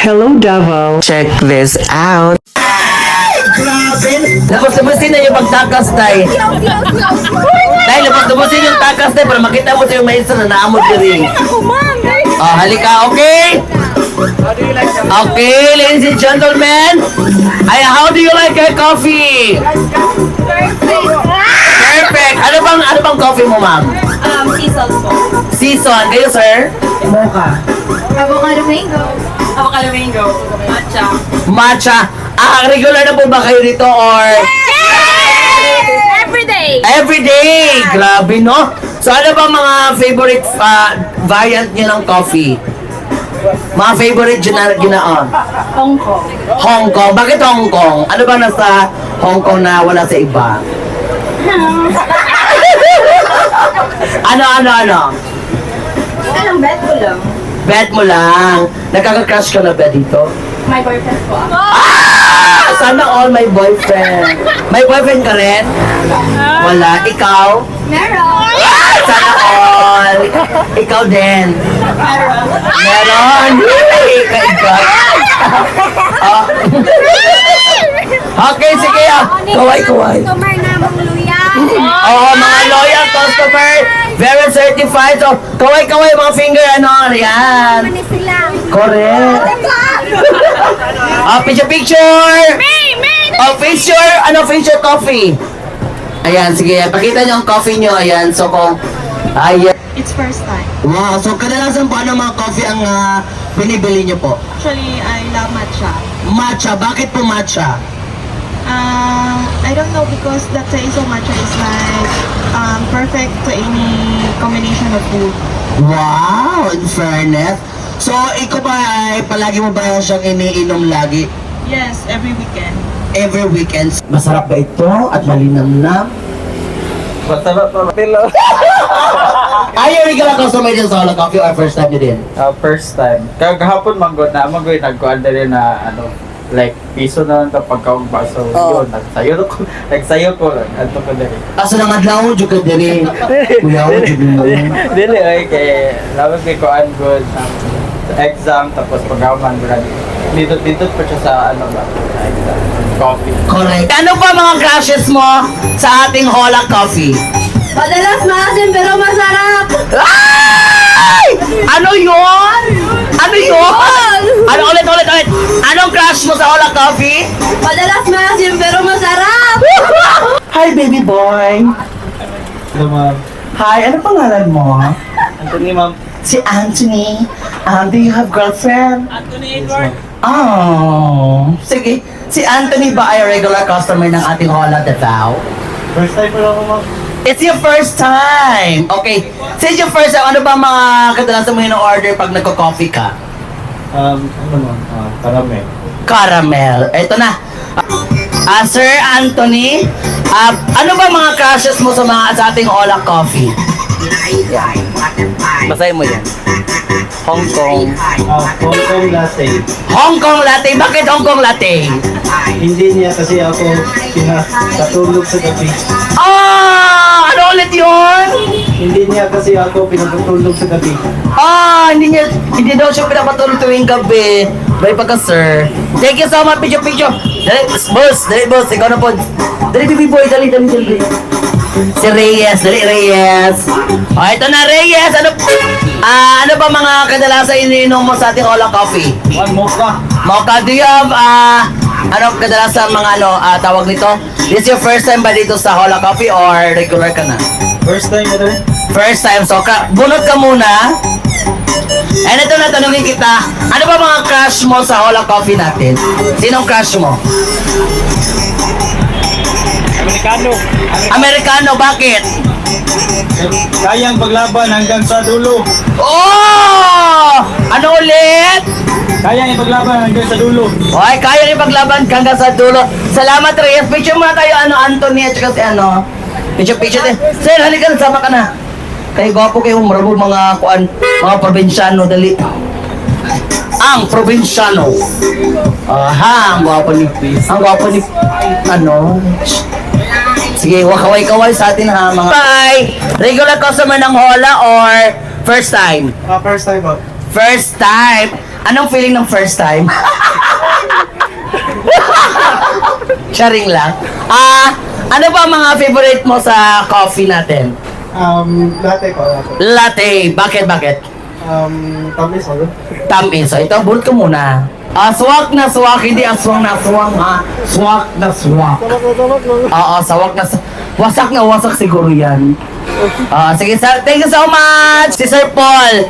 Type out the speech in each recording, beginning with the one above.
Hello, Davao. Check this out. Labas-labasin na yung pagtakas, Tay. Tay, labas-labasin yung takas, Tay, para makita mo sa yung maestro na naamod ka rin. Oh, halika, okay? Okay, ladies and gentlemen. How do you like your coffee? Perfect. Ano bang coffee mo, ma'am? Seasons po. Season. Kayo, sir? Mocha. Avocado mango. Avocado mango. Matcha. Matcha. Regular na po ba kayo dito or? Everyday. Everyday! Grabe, no? So, ano ba mga favorite variant niyo ng coffee? Mga favorite ginaon? Hong Kong. Hong Kong. Bakit Hong Kong? Ano ba nasa Hong Kong na wala sa iba? Ano? Anong bet ko lang? Bet mo lang. Nakaka-crush ka na ba dito? My boyfriend po ako. Sana all my boyfriend. May boyfriend ka rin? Wala. Ikaw? Meron. Sana all. Ikaw din. Meron. Ikaw. Oh. Okay, sige. Kaway. Customer namang luya. Oo, mga loyal customer. Very certified. So, kaway, mga finger, yan. Ano sila? Correct. Picture. Official coffee. Ayan, sige. Pakita niyo ang coffee niyo. Ayan, so kung... Ayan. It's first time. Wow, so kadalasan po ano mga coffee ang binibili niyo po? Actually, I love matcha. Matcha. Bakit po matcha? I don't know because that taste of matcha is like perfect to any combination of food. Wow, in fairness. So, ikaw ba ay palagi mo ba siyang iniinom lagi? Yes, every weekend. Every weekend. Masarap ba ito at malinamnam? Masarap pa. Pilo. Ayaw rin ka lang customer din sa Hola Coffee or first time nyo din? First time. Kagahapon manggod na nagkuhan na rin na like piso na lang kapag kaong baso. Oo. Yun, nagsayo ko lang. Ato ko na rin. Asa nang adlaw jud ka diri. Kuya jud mo. Dili ay kay labas kay kuan good exam tapos pagkaman ko dito pa siya sa exam. Coffee. Correct. Ano pa mga crushes mo sa ating Hola Coffee? Madalas maasim pero masarap. Ay! Ano yun? Ano ulit? Anong crush mo sa Hola Coffee? Madalas maasim pero masarap. Hi, baby boy. Hello ma'am. Hi, ano pangalan mo? Anthony ma'am. Si Anthony. Do you have girlfriend? Anthony Edward. Oh. Sige. Si Anthony ba ay regular customer ng ating Hola Davao? First time ko lang ma'am. It's your first time! Okay. Since your first time, ano ba mga kadalasan mo yung order pag nagko-coffee ka? Karame. Caramel. Ito na. Sir Anthony, ano ba mga crushes mo sa ating Hola Coffee? Basahin mo yan. Hong Kong. Hong Kong latte. Hong Kong latte. Bakit Hong Kong latte? Hindi niya kasi ako pinatulog sa gabi. Ano ulit yun? Hindi niya kasi ako pinatulog sa gabi. Hindi daw siya pinapatulog tuwing gabi. Bye pagka, sir. Thank you so much, picture. Dali, boss. Ikaw na po. Dali, baby boy. Dali. Si Reyes. Ito na, Reyes. Ano ba mga kadalasan iniinom mo sa ating Hola Coffee? One mocha. Mocha, do you have, kadalasan mga tawag nito? This is your first time ba dito sa Hola Coffee or regular ka na? First time ito rin. First time, so bunot ka muna. And ito na, tanungin kita, ano ba mga crush mo sa Hola Coffee natin? Sinong crush mo? Amerikano, bakit? Kayang paglaban hanggang sa dulo. Ano ulit? Kayang ipaglaban hanggang sa dulo. Okay, kaya rin paglaban hanggang sa dulo. Salamat, Reyes. Picture muna tayo, Anthony, at saka si Picture din. Sir, halika na, sama ka na. Kaya gwapo kayo, marabog mga mga probinsyano, dali. Ang probinsyano. Ang gwapo ni, Sige, kaway sa atin ha, mga... Bye! Regular customer ng Hola or first time? First time po. First time. Anong feeling ng first time? Sharing lang. Ano ba mga favorite mo sa coffee natin? Latte ko, latte. Latte. Bakit? Tamis ako. Tamis. So, ito, bulot ko muna. Swak na swak, hindi aswang na aswang, ha? Swak na swak. Tamak lang. Oo, sawak na wasak na wasak siguro yan. Sige, sir. Thank you so much, si Sir Paul.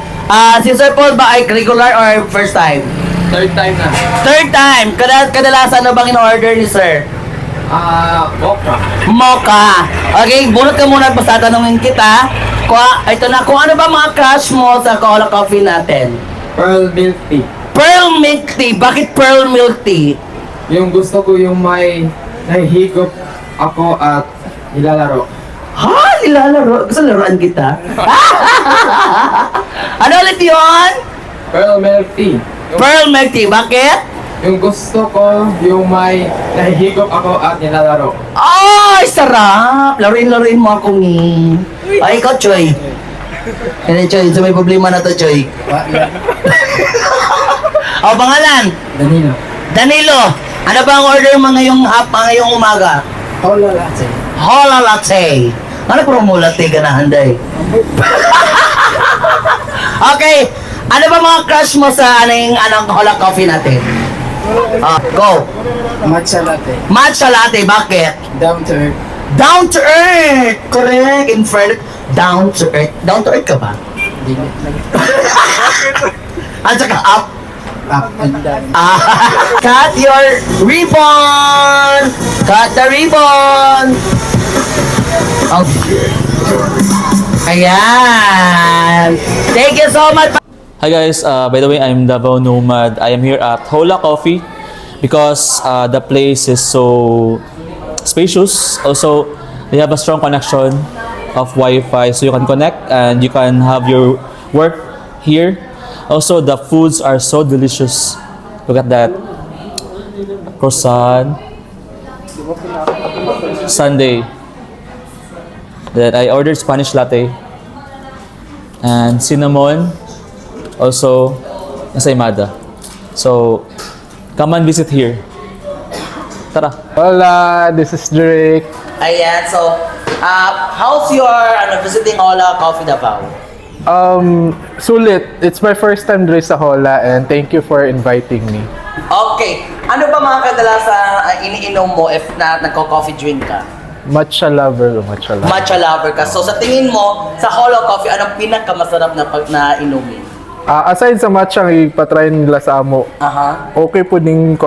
Si Sir Paul ba ay regular or first time? Third time na. Third time. Kadalasan na bang in-order ni Sir? Mocha. Mocha. Okay, bunot ka muna at basta tanungin kita. Ito na, kung ano ba mga crush mo sa Cola Coffee natin? Pearl milk tea. Pearl milk tea. Bakit pearl milk tea? Yung gusto ko yung may nahihigop ako at nilalaro. Ha? Nilalaro? Gusto laruan kita? Ano ulit yun? Pearl milk tea. Pearl milk tea. Bakit? Yung gusto ko yung may nahihigop ako at nilalaro. Ay, sarap! Laruin mo ako ni. Ay, ikaw, Choy. Ano, Choy? So may problema na to, Choy. Pangalan? Danilo. Danilo. Ano ba ang order mo ngayong umaga? Hola latte. Hola latte. Ano promo latte ka na, Handay? Okay. Ano ba mga crush mo sa anong Hola Coffee natin? Go. Matcha latte. Matcha latte. Bakit? Down to earth. Down to earth! Correct! In front, down to earth. Down to earth ka ba? Dili. At saka up. Up and down. Cut your ribbon! Cut the ribbon! Ayan! Thank you so much! Hi guys, by the way, I'm Davao Nomad. I am here at Hola Coffee because the place is so spacious. Also, they have a strong connection of Wi-Fi, so you can connect and you can have your work here. Also, the foods are so delicious. Look at that. Croissant. Sundae. Then I ordered Spanish latte. And cinnamon. Also, ensaymada. So, come and visit here. Tara. Hola, this is Drake. Ayan, so, how's your visiting Hola Coffee Davao? Sulit. It's my first time dito sa Hola and thank you for inviting me. Okay, ano ba mga kadalasan iniinom mo if nagko-coffee drink ka? Matcha lover. Matcha lover ka. So sa tingin mo, sa Hola Coffee, anong pinakamasarap na inumin? Aside sa matcha ang ipatry nila sa amo, okay po din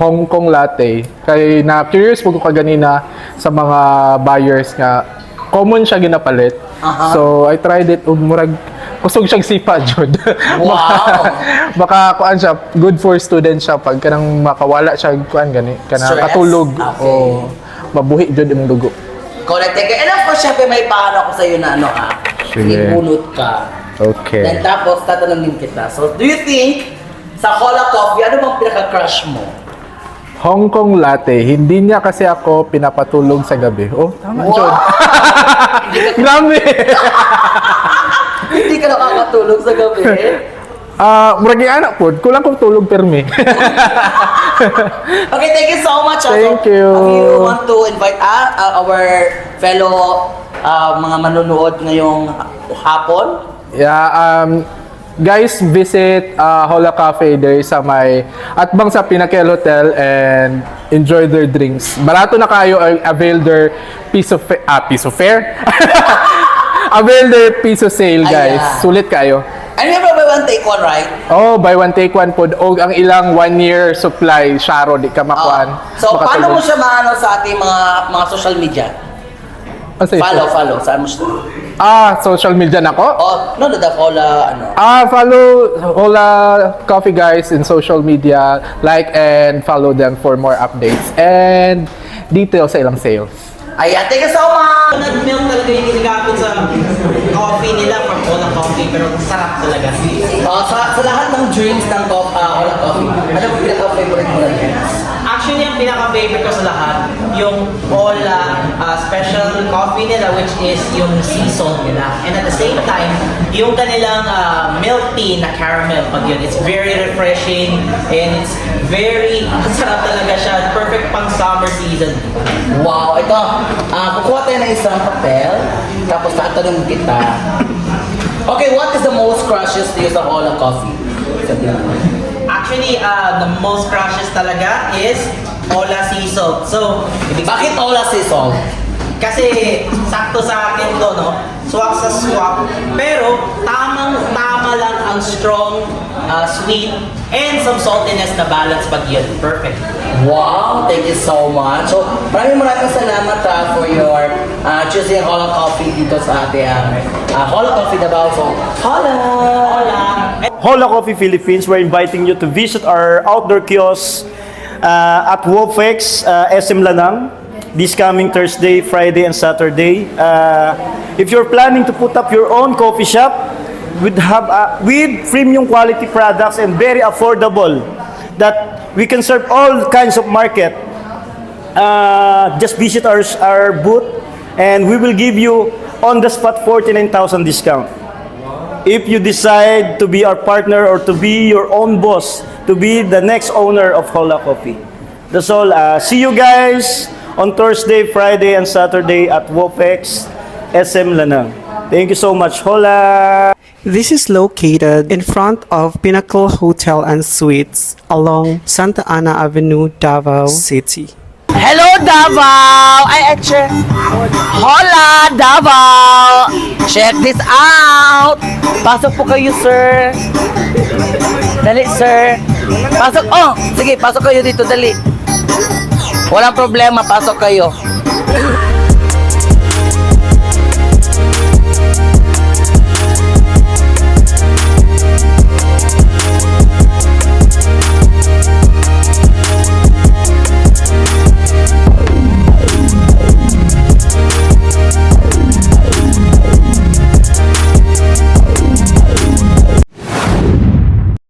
Hong Kong latte. Kaya na curious po ko kaganina sa mga buyers nga common siya ginapalit. So I tried it ug murag kusog siyang sipa jud. Wow. Baka kuan siya good for student siya pag kanang makawala siya kuan gani kanang Stress? katulog Okay. o mabuhi jud imong dugo. Correct. And of course, syempre may paano ako sa'yo na Sige. ibunot ka. Okay. Then tapos, tatanungin kita. So, do you think, sa Hola Coffee, ano bang pinaka-crush mo? Hong Kong latte. Hindi niya kasi ako pinapatulog sa gabi. Oh, tama Wow! jud. Grabe. Hindi ka nakakatulog sa gabi. Murag anak po, kulang kong tulog permi. Okay, thank you so much. Thank you. If you want to invite our fellow mga manonood ngayong hapon, Yeah, guys, visit Hola Cafe there sa may atbang sa Pinnacle Hotel and enjoy their drinks. Barato na kayo, avail their piece of fare. Avail their piece of sale, guys. Ayan. Sulit kayo. and we have a buy one take one, right? Oh, buy one take one pod og ang ilang 1 year supply syaro di ka makuan. So, paano mo siya maano sa ating mga social media? Follow. Saan mo siya? Social media na ko? No, the Hola, Follow Hola Coffee guys in social media, like and follow them for more updates and details sa ilang sales. Ayan, thank you so much! Nag-milk talaga yung ginagapon sa coffee nila from Hola Coffee, pero sarap talaga. Sa lahat ng drinks ng Hola Coffee, ano ba pinaka-favorite mo na drinks? Actually, ang pinaka-favorite ko sa lahat, yung Ola special coffee nila, which is yung sea salt nila. And at the same time, yung kanilang milk tea na caramel pag yun. It's very refreshing and it's very, sarap talaga siya. Perfect pang summer season. Wow, ito. Kukuha tayo ng isang papel. Tapos tatanong kita. Okay, what is the most crushes to you sa Hola Coffee? Sabihin mo. Actually, the most crushes talaga is Ola Sea Salt. So, Bakit Ola Sea Salt? kasi sakto sa akin to, no? Swak sa swak. Pero, tamang-tama lang ang strong, sweet, and some saltiness na balance pag yun. Perfect. Wow, thank you so much. So, maraming salamat for your choosing Hola Coffee dito sa ating Hola Coffee Davao. So, Hola! Hola! Hola Coffee Philippines, we're inviting you to visit our outdoor kiosk at Wofex, SM Lanang, this coming Thursday, Friday, and Saturday. If you're planning to put up your own coffee shop with premium quality products and very affordable, that we can serve all kinds of market, just visit our booth and we will give you on the spot 49,000 discount. If you decide to be our partner or to be your own boss, to be the next owner of Hola Coffee. That's all. See you guys on Thursday, Friday, and Saturday at Wofex, SM Lanang. Thank you so much. Hola! This is located in front of Pinnacle Hotel and Suites along Santa Ana Avenue, Davao City. Hello, Davao! Hola, Davao! Check this out! Pasok po kayo, sir. Dali, sir. Pasok. Oh, sige, pasok kayo dito, dali. Walang problema, pasok kayo.